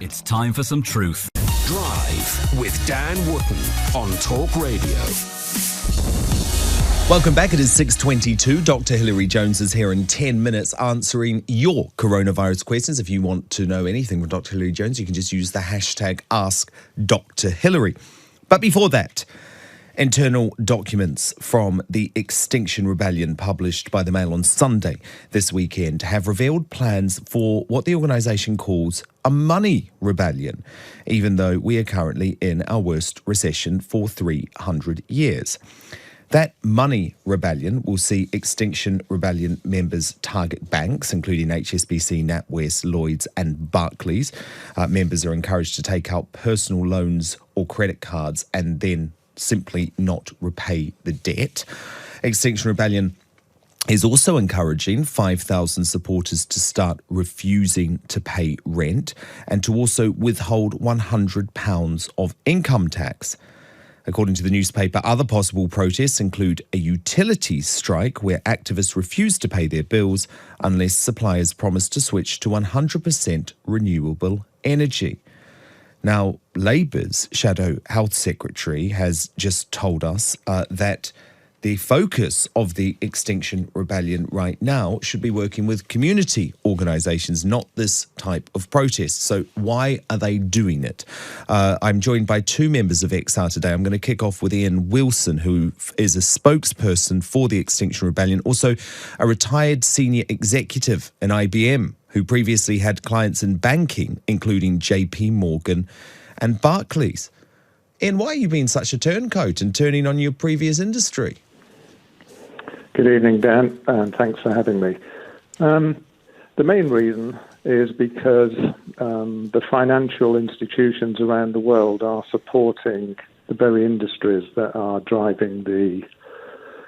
It's time for some truth. Drive with Dan Wooton on Talk Radio. Welcome back. It is 6:22. Dr. Hilary Jones is here in 10 minutes answering your coronavirus questions. If you want to know anything from Dr. Hilary Jones, you can just use the hashtag AskDrHilary. But before that, internal documents from the Extinction Rebellion published by the Mail on Sunday this weekend have revealed plans for what the organisation calls a money rebellion, even though we are currently in our worst recession for 300 years. That money rebellion will see Extinction Rebellion members target banks, including HSBC, NatWest, Lloyds and Barclays. Members are encouraged to take out personal loans or credit cards and then simply not repay the debt. Extinction Rebellion is also encouraging 5,000 supporters to start refusing to pay rent and to also withhold £100 of income tax. According to the newspaper, other possible protests include a utilities strike where activists refuse to pay their bills unless suppliers promise to switch to 100% renewable energy. Now, Labour's Shadow Health Secretary has just told us that the focus of the Extinction Rebellion right now should be working with community organisations, not this type of protest. So why are they doing it? I'm joined by two members of XR today. I'm going to kick off with Ian Wilson, who is a spokesperson for the Extinction Rebellion, also a retired senior executive in IBM, who previously had clients in banking, including JP Morgan and Barclays. Ian, why are you being such a turncoat and turning on your previous industry? Good evening, Dan, and thanks for having me. The main reason is because the financial institutions around the world are supporting the very industries that are driving the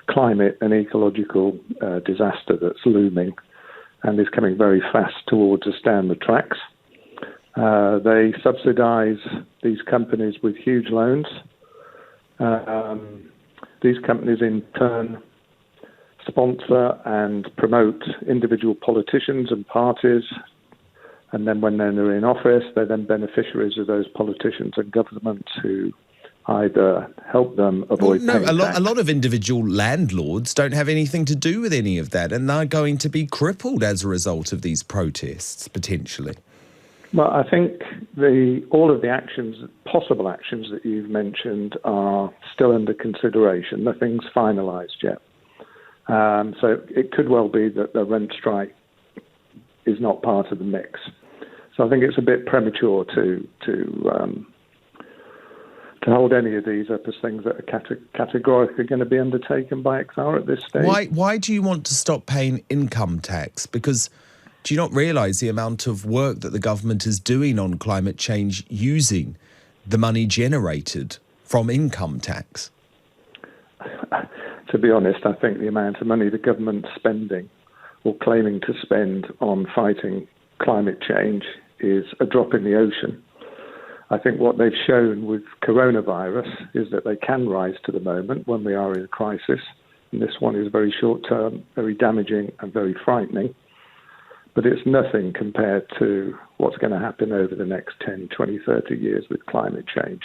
climate and ecological disaster that's looming and is coming very fast towards us down the tracks. They subsidise these companies with huge loans. These companies in turn sponsor and promote individual politicians and parties, and then when they're in office, they're then beneficiaries of those politicians and governments who either help them avoid paying tax. A lot of individual landlords don't have anything to do with any of that, and they're going to be crippled as a result of these protests, potentially. Well, I think all of the possible actions that you've mentioned are still under consideration. Nothing's finalised yet. So it could well be that the rent strike is not part of the mix. So I think it's a bit premature to hold any of these up as things that are categorically going to be undertaken by XR at this stage. Why do you want to stop paying income tax? Because do you not realise the amount of work that the government is doing on climate change using the money generated from income tax? To be honest, I think the amount of money the government's spending or claiming to spend on fighting climate change is a drop in the ocean. I think what they've shown with coronavirus is that they can rise to the moment when we are in a crisis. And this one is very short-term, very damaging and very frightening. But it's nothing compared to what's going to happen over the next 10, 20, 30 years with climate change.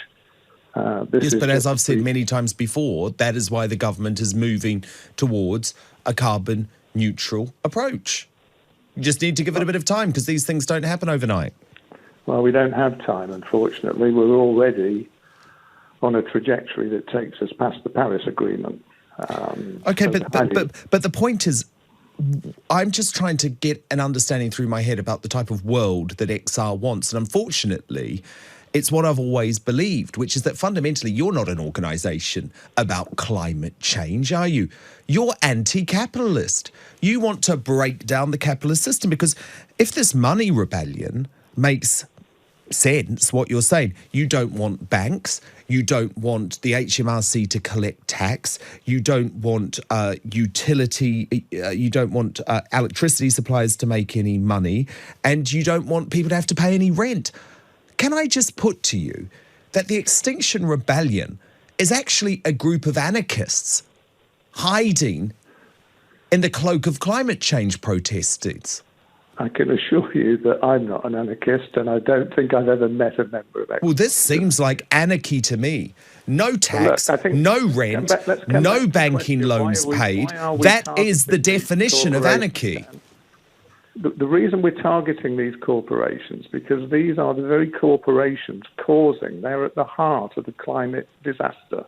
Yes, but as I've said many times before, that is why the government is moving towards a carbon neutral approach. You just need to give it a bit of time because these things don't happen overnight. Well, we don't have time, unfortunately. We're already on a trajectory that takes us past the Paris Agreement. Okay, but the point is, I'm just trying to get an understanding through my head about the type of world that XR wants. And unfortunately, it's what I've always believed, which is that fundamentally you're not an organisation about climate change, are you? You're anti-capitalist. You want to break down the capitalist system because if this money rebellion makes sense, what you're saying, you don't want banks, you don't want the HMRC to collect tax, you don't want you don't want electricity suppliers to make any money, and you don't want people to have to pay any rent. Can I just put to you that the Extinction Rebellion is actually a group of anarchists hiding in the cloak of climate change protesters? I can assure you that I'm not an anarchist, and I don't think I've ever met a member of Extinction. Well, this seems like anarchy to me. No tax, Well, look, no rent, let's come no back to the banking question, loans why paid. are we That is the targeting these definition of anarchy. corporations, Dan? The reason we're targeting these corporations, because these are the very corporations they're at the heart of the climate disaster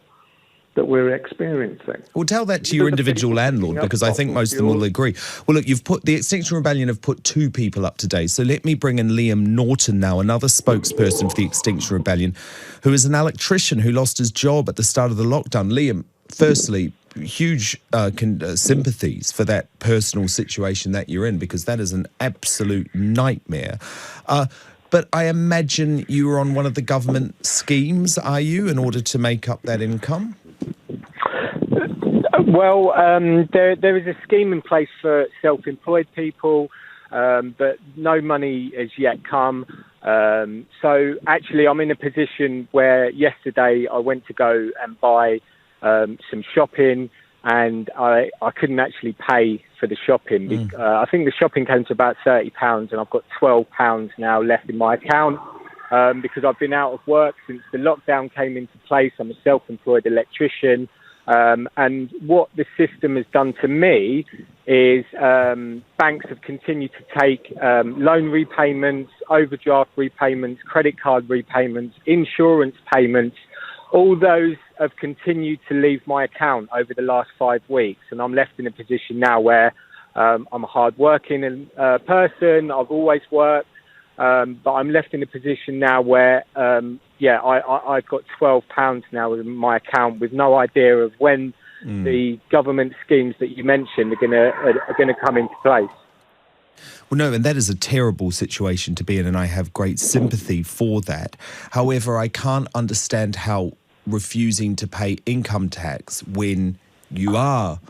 that we're experiencing. Well, tell that to your individual landlord, because I think most of them will agree. Well, look, the Extinction Rebellion have put 2 people up today. So let me bring in Liam Norton now, another spokesperson for the Extinction Rebellion, who is an electrician who lost his job at the start of the lockdown. Liam, firstly, huge sympathies for that personal situation that you're in, because that is an absolute nightmare. But I imagine you were on one of the government schemes, are you, in order to make up that income? Well, there is a scheme in place for self-employed people, but no money has yet come. So actually, I'm in a position where yesterday I went to go and buy some shopping, and I couldn't actually pay for the shopping. I think the shopping came to about £30, and I've got £12 now left in my account because I've been out of work since the lockdown came into place. I'm a self-employed electrician. And what the system has done to me is banks have continued to take loan repayments, overdraft repayments, credit card repayments, insurance payments. All those have continued to leave my account over the last 5 weeks, and I'm left in a position now where I'm a hard-working person. I've always worked, but I'm left in a position now where I've got £12 now in my account, with no idea of when the government schemes that you mentioned are going to come into place. Well, no, and that is a terrible situation to be in, and I have great sympathy for that. However, I can't understand how refusing to pay income tax when you are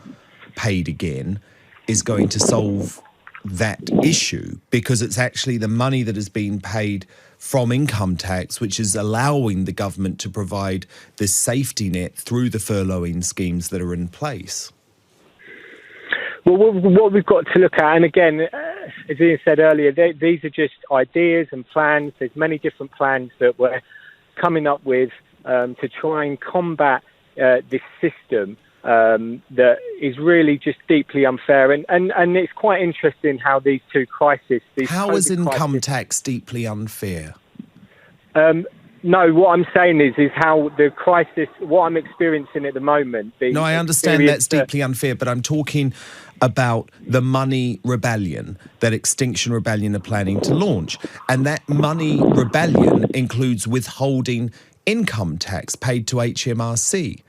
paid again is going to solve that issue, because it's actually the money that is being paid from income tax which is allowing the government to provide this safety net through the furloughing schemes that are in place. Well, what we've got to look at, and again, as Ian said earlier, these are just ideas and plans. There's many different plans that we're coming up with to try and combat this system that is really just deeply unfair. And it's quite interesting how these two crises... How is income tax deeply unfair? No, what I'm saying is how the crisis, what I'm experiencing at the moment... No, I understand that's deeply unfair, but I'm talking about the money rebellion that Extinction Rebellion are planning to launch. And that money rebellion includes withholding income tax paid to HMRC.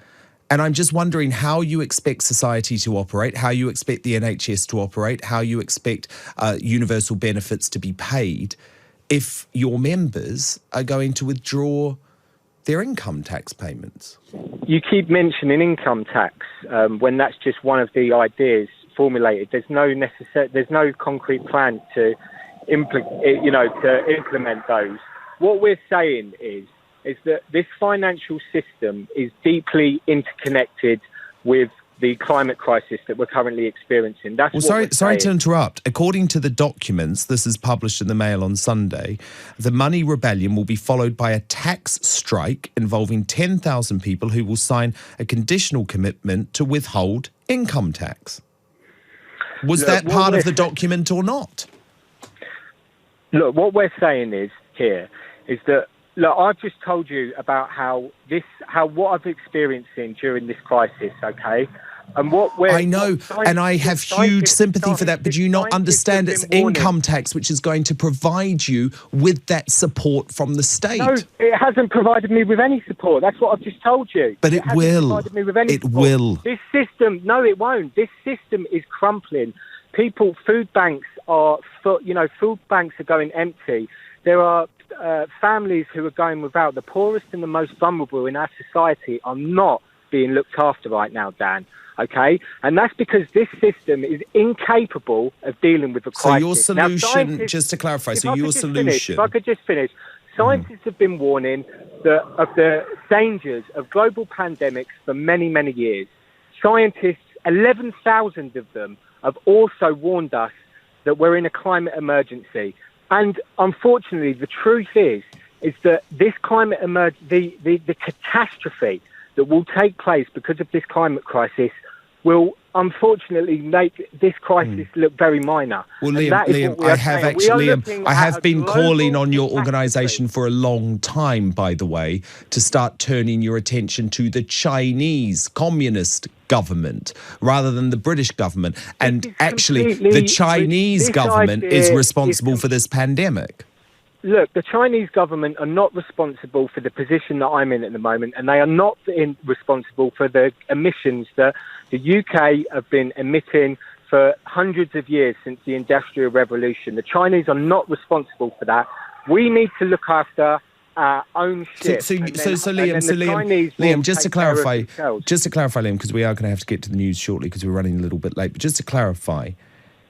And I'm just wondering how you expect society to operate, how you expect the NHS to operate, how you expect universal benefits to be paid if your members are going to withdraw their income tax payments. You keep mentioning income tax when that's just one of the ideas formulated. There's no concrete plan to implement those. What we're saying is that this financial system is deeply interconnected with the climate crisis that we're currently experiencing. Sorry to interrupt. According to the documents, this is published in the Mail on Sunday, the money rebellion will be followed by a tax strike involving 10,000 people who will sign a conditional commitment to withhold income tax. Was that part of the document or not? Look, what we're saying is that look, I've just told you about what I've experienced during this crisis, okay? And I know, and I have huge sympathy for that, but do you not understand it's income tax which is going to provide you with that support from the state? No, it hasn't provided me with any support. That's what I've just told you. But it will. It will. This system, no, it won't. This system is crumbling. Food banks are going empty. There are families who are going without. The poorest and the most vulnerable in our society are not being looked after right now, Dan. Okay? And that's because this system is incapable of dealing with the crisis. So your solution, just to clarify, if I could just finish. Scientists have been warning of the dangers of global pandemics for many, many years. Scientists, 11,000 of them, have also warned us that we're in a climate emergency. And unfortunately, the truth is that this climate the catastrophe that will take place because of this climate crisis will unfortunately make this crisis look very minor. Well, Liam, I have been calling on your organisation for a long time, by the way, to start turning your attention to the Chinese communist government rather than the British government. And actually, the Chinese government is responsible for this pandemic. Look, the Chinese government are not responsible for the position that I'm in at the moment, and they are not responsible for the emissions that the UK have been emitting for hundreds of years since the Industrial Revolution. The Chinese are not responsible for that. We need to look after our own shit. Liam, just to clarify, Liam, because we are going to have to get to the news shortly because we're running a little bit late, but just to clarify,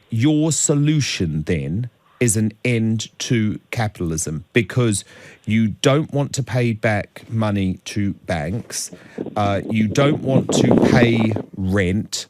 your solution then is an end to capitalism because you don't want to pay back money to banks, you don't want to pay rent,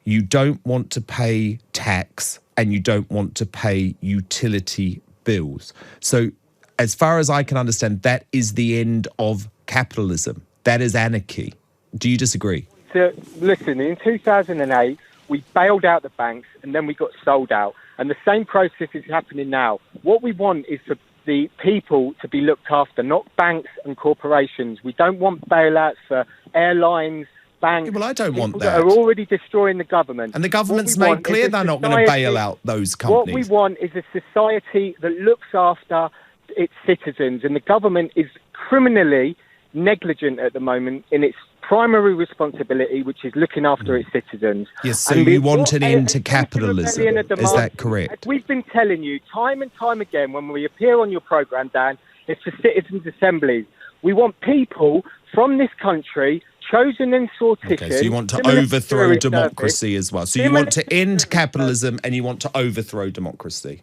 you don't want to pay tax, and you don't want to pay utility bills. So as far as I can understand, that is the end of capitalism. That is anarchy. Do you disagree? So, listen, in 2008, we bailed out the banks and then we got sold out. And the same process is happening now. What we want is for the people to be looked after, not banks and corporations. We don't want bailouts for airlines, banks. Well, I don't want that. That are already destroying the government. And the government's made clear they're not going to bail out those companies. What we want is a society that looks after its citizens. And the government is criminally negligent at the moment in its primary responsibility, which is looking after its citizens. Yes, so you want an end to capitalism. Is that correct? As we've been telling you time and time again when we appear on your programme, Dan, it's for citizens' assemblies. We want people from this country, chosen and sorted. Okay, so you want to overthrow democracy as well. So you want to end capitalism and you want to overthrow democracy.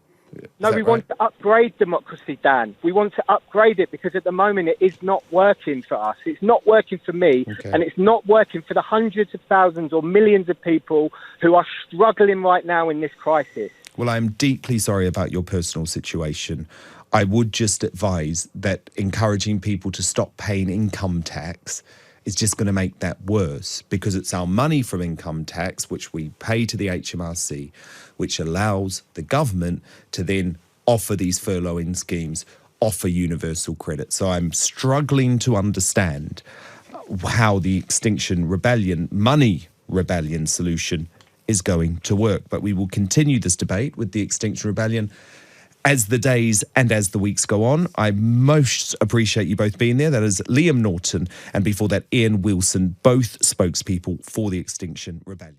No, we want to upgrade democracy, Dan. We want to upgrade it because at the moment it is not working for us. It's not working for me, and it's not working for the hundreds of thousands or millions of people who are struggling right now in this crisis. Well, I'm deeply sorry about your personal situation. I would just advise that encouraging people to stop paying income tax is just going to make that worse because it's our money from income tax, which we pay to the HMRC, which allows the government to then offer these furloughing schemes, offer universal credit. So I'm struggling to understand how the Extinction Rebellion, money rebellion solution is going to work. But we will continue this debate with the Extinction Rebellion as the days and as the weeks go on. I most appreciate you both being there. That is Liam Norton and before that Ian Wilson, both spokespeople for the Extinction Rebellion.